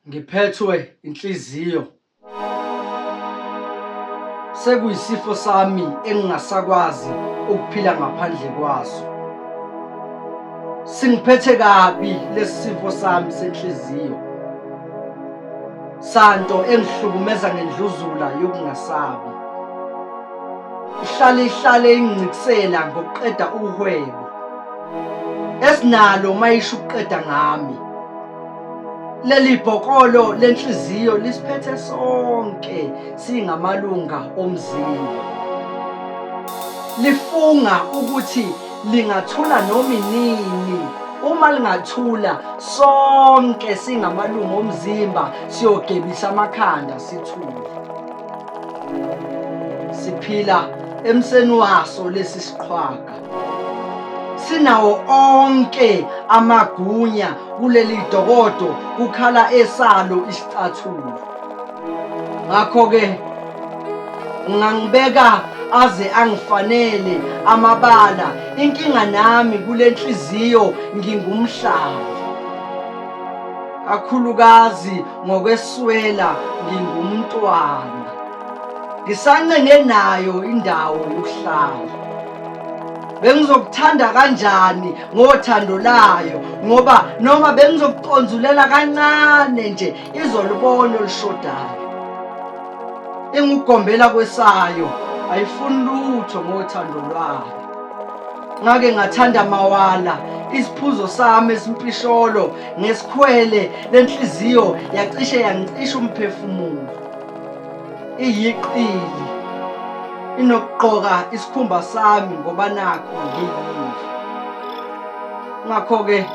Ngiphethwe inhliziyo. Sekuyisifo sami engingasakwazi ukuphila ngaphandle kwaso. Singiphethe kabi lesi sifo sami senhliziyo. Santo engihlukumeza ngendluzula yokungasabi. Ihlale ingicikisela ngokuqeda uhwebo. Esinalo mayisho ukuqeda ngami. Leli bhokolo lenhliziyo lisiphethe sonke singamalunga omzimba. Lifunga ukuthi lingathula noma inini. Uma lingathula sonke singamalunga omzimba siyogebisa amakhanda sithule. Siphila emseni waso lesi siqhwaga. Sinawo onke amagunya kuleli dokodo kukhala esalo isicathulo. Ngakho-ke ngangibeka aze angifanele amabala. Inkinga nami kule nhliziyo ngingumhlali. Kakhulukazi ngokweswela ngingumntwana. Ngisancenge nayo indawo yokuhlala. Bengizokuthanda kanjani ngothando layo ngoba noma bengizokuconzulela kancane nje izolubona olishodayo. Engugombela kwesayo ayifuni lutho ngothando lwayo. Ngake ngathanda mawala isiphuzo sami esimpisholo ngesikhwele lenhliziyo yacishe yangicisha umphefumulo. Iyiqili inokugqoka isikhumba sami ngoba nakho ngiyini. Ngakho-ke